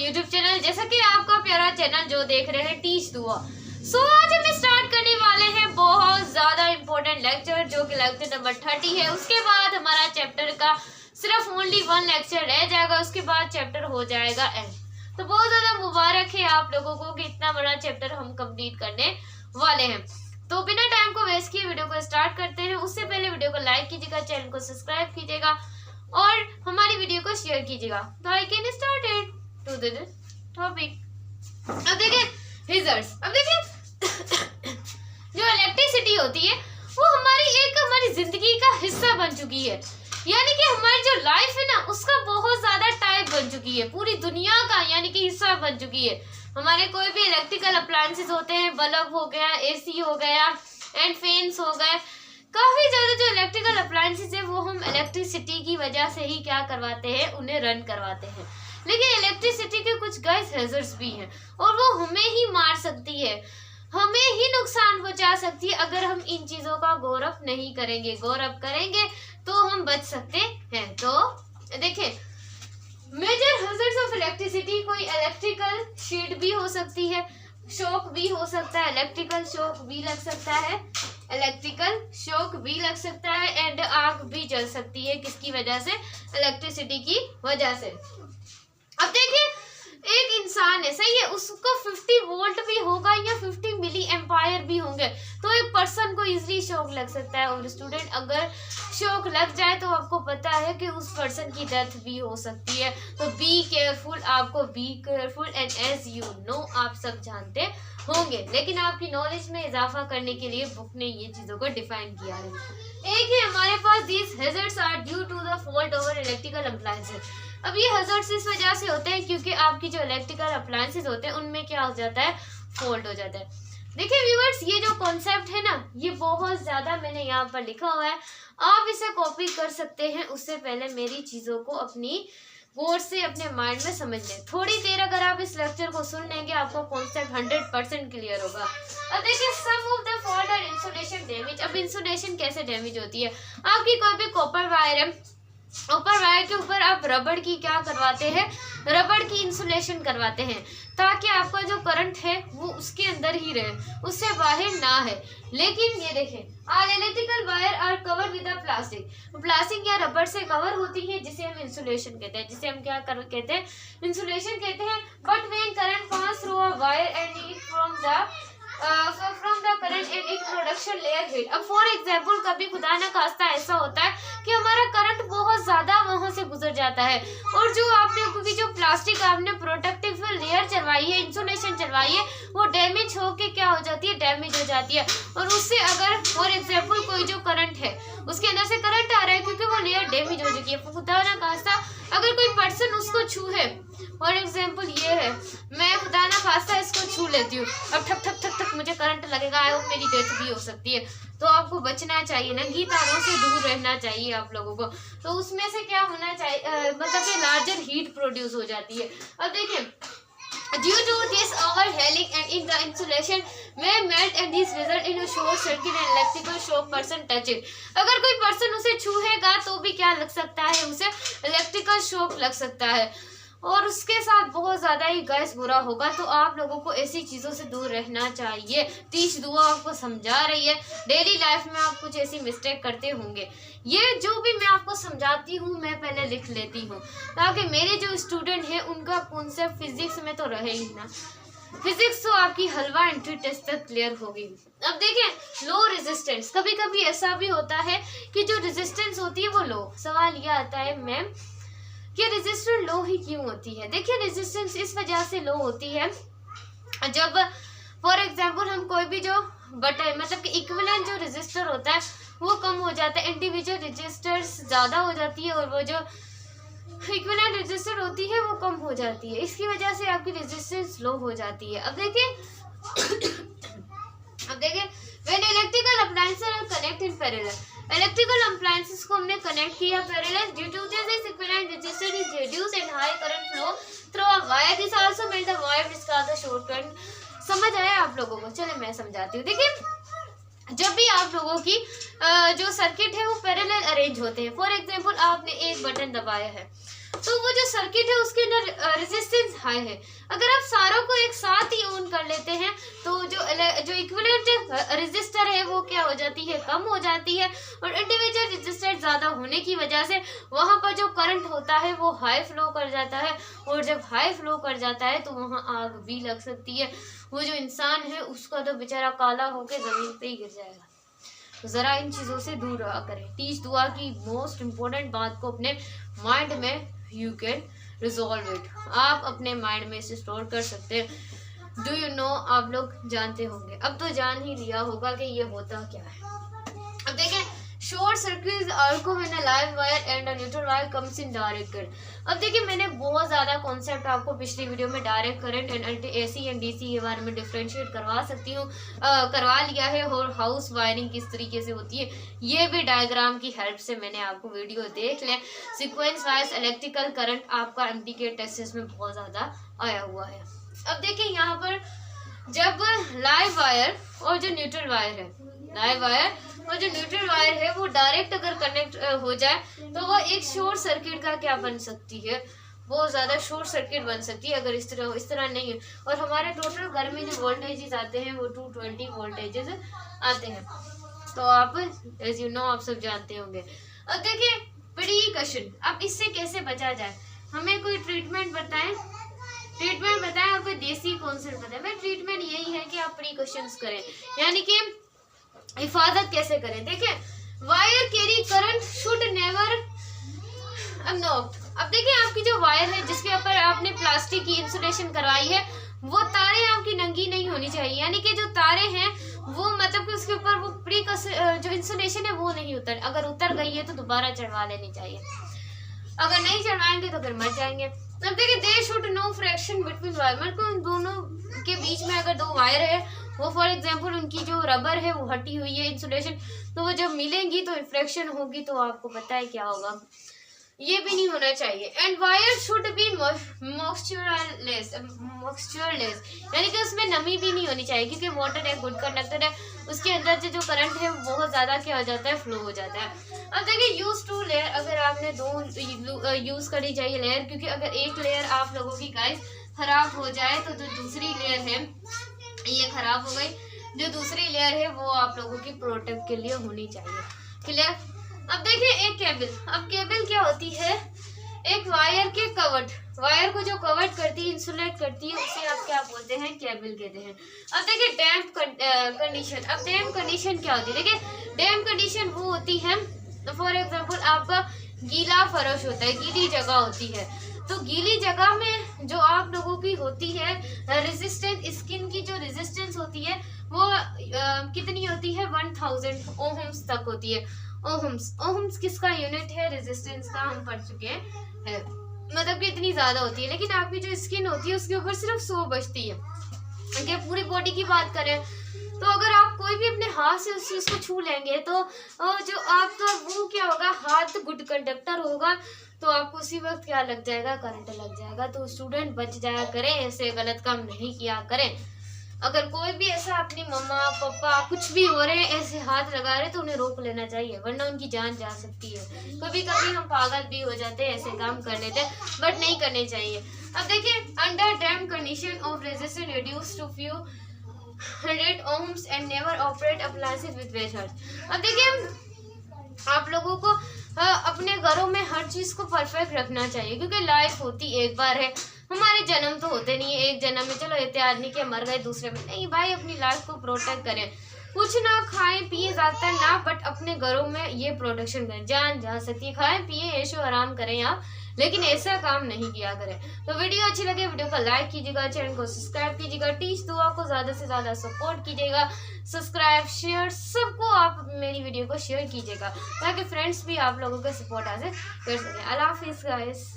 YouTube channel, जैसा कि आपका प्यारा चैनल जो देख रहे हैं टीच दुआ। आज हम स्टार्ट करने वाले हैं बहुत ज्यादा इम्पोर्टेंट लेक्चर, जो कि लेक्चर नंबर 30 है। उसके बाद हमारा चैप्टर का सिर्फ ओनली 1 लेक्चर रह जाएगा, उसके बाद चैप्टर हो जाएगा एंड। तो बहुत ज्यादा मुबारक है आप लोगों को कि इतना बड़ा चैप्टर हम कंप्लीट करने वाले हैं। तो बिना टाइम को वेस्ट किए वीडियो को स्टार्ट करते हैं। उससे पहले वीडियो को लाइक कीजिएगा, चैनल को सब्सक्राइब कीजिएगा और हमारी वीडियो को शेयर कीजिएगा। तो I can start to the topic. अब देखिए रिजल्ट्स। अब देखिए जो इलेक्ट्रिसिटी होती है वो हमारी जिंदगी का हिस्सा बन चुकी है, यानी कि हमारी जो लाइफ है ना उसका बहुत ज्यादा टाइप बन चुकी है, पूरी दुनिया का यानी कि हिस्सा बन चुकी है। हमारे कोई भी इलेक्ट्रिकल अप्लायंसेस होते हैं, बल्ब हो गया, एसी हो गया एंड फैंस हो गए, काफी ज्यादा जो इलेक्ट्रिकल अप्लायंसेस है वो हम इलेक्ट्रिसिटी की वजह से ही क्या करवाते हैं, उन्हें रन करवाते हैं। लेकिन इलेक्ट्रिसिटी के कुछ गैस हैजर्ड्स भी हैं और वो हमें ही मार सकती है, हमें ही नुकसान पहुंचा सकती है अगर हम इन चीजों का गौरव नहीं करेंगे। गौरव करेंगे तो हम बच सकते हैं। तो देखिए मेजर हैजर्ड्स ऑफ इलेक्ट्रिसिटी, कोई इलेक्ट्रिकल शीट भी हो सकती है, शॉक भी हो सकता है, इलेक्ट्रिकल शॉक भी लग सकता है, इलेक्ट्रिकल शॉक भी लग सकता है एंड आग भी जल सकती है। किसकी वजह से? इलेक्ट्रिसिटी की वजह से। अब देखिए एक इंसान है, सही है, उसको 50 वोल्ट भी होगा या 50 मिली एम्पायर भी होंगे तो एक पर्सन को इजीली शॉक लग सकता है। और स्टूडेंट अगर शॉक लग जाए तो आपको पता है कि उस पर्सन की डेथ भी हो सकती है। तो बी केयरफुल, आपको be careful and as you know आप सब जानते होंगे, लेकिन आपकी नॉलेज में इजाफा करने के लिए बुक ने ये चीजों को डिफाइन किया है। एक है हमारे पास these hazards are due to the fault over electrical appliances. अब ये हैजर्ड्स इस वजह से होते हैं क्योंकि आपकी जो इलेक्ट्रिकल अप्लायंसेस होते हैं उनमें क्या हो जाता है, फॉल्ट हो जाता है। देखिए व्यूअर्स, ये जो कॉन्सेप्ट है ना ये बहुत ज्यादा मैंने यहाँ पर लिखा हुआ है, आप इसे कॉपी कर सकते हैं। उससे पहले मेरी चीजों को अपनी गौर से अपने माइंड में समझ लें। थोड़ी देर अगर आप इस लेक्चर को सुन लेंगे आपको कॉन्सेप्ट 100% क्लियर होगा। अब देखिए सम ऑफ द फॉल्ट और इंसुलेशन डैमेज। अब इंसुलेशन कैसे डैमेज होती है? आपकी कोई भी कॉपर वायर है, ऊपर वायर के ऊपर आप रबड़ की क्या करवाते हैं, रबड़ की इंसुलेशन करवाते हैं ताकि आपका जो करंट है वो उसके अंदर ही रहे, उससे बाहर ना है। लेकिन ये देखें all electrical wire are cover with plastic, plastic या रबड़ से कवर होती है जिसे हम इंसुलेशन कहते हैं, जिसे हम क्या कहते हैं, इंसुलेशन कहते हैं। But when current pass through a wire and it from the current and it production layer heat. अब फॉर एग्जांपल कभी खुदा ना खास्ता ऐसा होता है कि हमारा करंट बहुत ज्यादा वहां से गुजर जाता है और जो आपने क्योंकि जो प्लास्टिक आपने प्रोटेक्टिव लेयर चलवाई है, इंसुलेशन चलवाई है, वो डैमेज होके क्या हो जाती है, डैमेज हो जाती है। और उससे अगर फॉर एग्जांपल कोई जो करंट है उसके अंदर से करंट आ रहा है क्योंकि वो लेयर डैमेज हो चुकी है, खुदा ना खास्ता अगर कोई पर्सन उसको छूए, फॉर एग्जाम्पल ये है, मैं खुदा ना खास्ता इसको छू लेती हूँ, अब ठक ठक ठक ठक मुझे करंट लगेगा, आई होप मेरी डेथ भी हो सकती है। तो आपको बचना चाहिए, नंगी तारों से दूर रहना चाहिए आप लोगों को। तो उसमें से क्या होना चाहिए, मतलब कि लार्जर हीट प्रोड्यूस हो जाती है। अब देखिए due to this overhauling and in the insulation may melt and this result in a short circuit and electrical shock person touch it। अगर कोई पर्सन उसे छूएगा तो भी क्या लग सकता है, उसे इलेक्ट्रिकल शॉक लग सकता है और उसके साथ बहुत ज्यादा ही गैस बुरा होगा। तो आप लोगों को ऐसी चीजों से दूर रहना चाहिए। तीज दुआ आपको समझा रही है, डेली लाइफ में आप कुछ ऐसी मिस्टेक करते होंगे, ये जो भी मैं आपको समझाती हूँ मैं पहले लिख लेती हूँ ताकि मेरे जो स्टूडेंट हैं उनका कॉन्सेप्ट फिजिक्स में तो रहे ही ना। फिजिक्स तो आपकी हलवा एंट्री टेस्ट तक क्लियर होगी। अब देखें लो रेजिस्टेंस, कभी कभी ऐसा भी होता है कि जो रेजिस्टेंस होती है वो लो। सवाल यह आता है मैम कि रेजिस्टेंस लो ही क्यों होती है? देखिए रेजिस्टेंस इस वजह से लो होती है जब फॉर एग्जांपल हम कोई भी जो बटन मतलब कि इक्विवेलेंट जो रेजिस्टर होता है वो कम हो जाता है, इंडिविजुअल रेजिस्टर्स ज्यादा हो जाती है और वो जो इक्विवेलेंट रेजिस्टर होती है वो कम हो जाती है, इसकी वजह से आपकी रेजिस्टेंस लो हो जाती है। अब देखिए when electrical appliances are connect in parallel, electrical appliances को हमने कनेक्ट किया parallel, due to this equivalent resistance is reduced and high current flow through a wire, this also make the wire discharge the short current. समझ आया आप लोगों को? चलिए मैं समझाती हूँ। देखिए जब भी आप लोगों की जो सर्किट है वो पैरेलल अरेंज होते हैं, फॉर एग्जांपल आपने एक बटन दबाया है तो वो जो सर्किट है उसके अंदर रेजिस्टेंस हाई है। अगर आप सारों को एक साथ ही ऑन कर लेते हैं तो जो इक्विवेलेंट रेजिस्टर है वो क्या हो जाती है, कम हो जाती है, और इंडिविजुअल रेजिस्टर ज्यादा होने की वजह से वहां पर जो करंट होता है वो हाई फ्लो कर जाता है, और जब हाई फ्लो कर जाता है तो वहां आग भी लग सकती है। वो जो इंसान है उसका तो बेचारा काला होकर जमीन पे ही गिर जाएगा। तो जरा इन चीजों से दूर रहा करें। तीज दुआ की मोस्ट इम्पोर्टेंट बात को अपने माइंड में यू कैन रिजॉल्व इट, आप अपने माइंड में इसे स्टोर कर सकते हैं। डू यू नो, आप लोग जानते होंगे, अब तो जान ही लिया होगा कि ये होता क्या है। अब देखें, शॉर्ट सर्किट आर्को when a live wire and a neutral wire comes in direct current. अब देखिए, मैंने बहुत ज़्यादा कॉन्सेप्ट आपको पिछली वीडियो में direct current and AC and DC के बारे में डिफ्रेंशिएट करवा सकती हूँ, करवा लिया है, और हाउस वायरिंग किस तरीके से होती है ये भी डायग्राम की हेल्प से मैंने आपको वीडियो देख लें। सीक्वेंस वाइज इलेक्ट्रिकल करंट आपका एमटीके टेस्ट में बहुत ज़्यादा आया हुआ है। अब देखिए, यहाँ पर जब लाइव वायर और जो न्यूट्रल वायर है, लाइव वायर और जो न्यूट्रल वायर है वो डायरेक्ट अगर कनेक्ट हो जाए तो वो एक शॉर्ट सर्किट का क्या बन सकती है, बहुत ज़्यादा शॉर्ट सर्किट बन सकती है अगर इस तरह नहीं है। और हमारे टोटल घर में जो वोल्टेजेस आते हैं वो 220 वोल्टेजेस आते हैं, तो आप एज यू नो आप सब जानते होंगे। अब देखिए, प्रिकॉशन, अब इससे कैसे बचा जाए, हमें कोई ट्रीटमेंट बताएं, ट्रीटमेंट बताएं, और कोई देसी कॉन्सेप्ट बताएं। भाई ट्रीटमेंट यही है कि आप प्रिकॉशंस करें, यानी कि हिफाजत कैसे करें। देखिए, wire carry current should never not. अब देखिए, आपकी जो वायर है जिसके ऊपर आपने प्लास्टिक की इंसुलेशन करवाई है वो तारे आपकी नंगी नहीं होनी चाहिए, यानी कि जो तारे हैं वो मतलब कि उसके ऊपर वो जो इंसुलेशन है वो नहीं उतर, अगर उतर गई है तो दोबारा चढ़वा लेनी चाहिए, अगर नहीं चढ़वाएंगे तो फिर मर जाएंगे। अब देखिए, they should know fraction between wire, मतलब उन दोनों के बीच में अगर दो वायर है वो फॉर एग्जांपल उनकी जो रबर है वो हटी हुई है इंसुलेशन, तो वो जब मिलेंगी तो रिफ्रैक्शन होगी, तो आपको पता है क्या होगा, ये भी नहीं होना चाहिए। एंड वायर शुड बी मॉइस्चरलेस, यानी कि उसमें नमी भी नहीं होनी चाहिए, क्योंकि वाटर एक गुड कंडक्टर है, उसके अंदर से जो करंट है वो बहुत ज़्यादा क्या हो जाता है, फ्लो हो जाता है। अब देखिए, यूज टू लेयर, अगर आपने दो यूज़ करनी चाहिए लेयर, क्योंकि अगर एक लेयर आप लोगों की गाइस खराब हो जाए तो जो दूसरी लेयर है ये खराब हो गई, जो दूसरी लेयर है वो आप लोगों की प्रोटेक्ट के लिए होनी चाहिए। क्लियर। अब देखिए, एक केबल, अब केबल क्या होती है, एक वायर के कवर्ड, वायर को जो कवर्ड करती है, इंसुलेट करती है, उसे आप क्या बोलते हैं, केबल कहते हैं। अब देखिए, डैम्प कंडीशन, अब डैम्प कंडीशन क्या होती है, देखिए डैम्प कंडीशन वो होती है, फॉर एग्जांपल आपका गीला फर्श होता है, गीली जगह होती है, तो गीली जगह में जो आप लोगों की होती है रेजिस्टेंस, स्किन की जो रेजिस्टेंस होती है वो कितनी होती है, 1000 ओहम्स तक होती है। ओहम्स किसका यूनिट है, रेजिस्टेंस का, हम पढ़ चुके हैं, मतलब कि इतनी ज्यादा होती है। लेकिन आपकी जो स्किन होती है उसके ऊपर सिर्फ 100 बचती है। अगर पूरी बॉडी की बात करें तो अगर आप कोई भी अपने हाथ से उस चीज को छू लेंगे तो जो आपका वो क्या होगा, हाथ गुड कंडक्टर होगा, तो आपको उसी वक्त क्या लग जाएगा, करंट लग जाएगा। तो स्टूडेंट बच जाया करें, ऐसे गलत काम नहीं किया करें। अगर कोई भी ऐसा अपनी मम्मा पापा कुछ भी हो रहे हैं ऐसे हाथ लगा रहे तो उन्हें रोक लेना चाहिए, वरना उनकी जान जा सकती है। कभी कभी हम पागल भी हो जाते हैं, ऐसे काम कर लेते हैं, बट नहीं करने चाहिए। अब देखिए, under damp condition of resistance reduce to few 100 ohms and never operate appliances with wet hertz. अब देखिए, आप लोगों को अपने घरों में हर चीज को परफेक्ट रखना चाहिए, क्योंकि लाइफ होती एक बार है, हमारे जन्म तो होते नहीं है, एक जन्म में चलो इत्यादि नहीं कि मर गए, दूसरे में नहीं। भाई अपनी लाइफ को प्रोटेक्ट करें, कुछ ना खाएं पिए ज्यादा ना, बट अपने घरों में ये प्रोटेक्शन करें, जान जा सकती है, खाएं पिए ऐशो आराम करें आप, लेकिन ऐसा काम नहीं किया करें। तो वीडियो अच्छी लगे वीडियो को लाइक कीजिएगा, चैनल को सब्सक्राइब कीजिएगा, टीच दुआ को ज्यादा से ज्यादा सपोर्ट कीजिएगा, सब्सक्राइब शेयर सबको आप मेरी वीडियो को शेयर कीजिएगा, ताकि फ्रेंड्स भी आप लोगों का सपोर्ट आज कर सकें। अल्लाह हाफिज़ गाइस।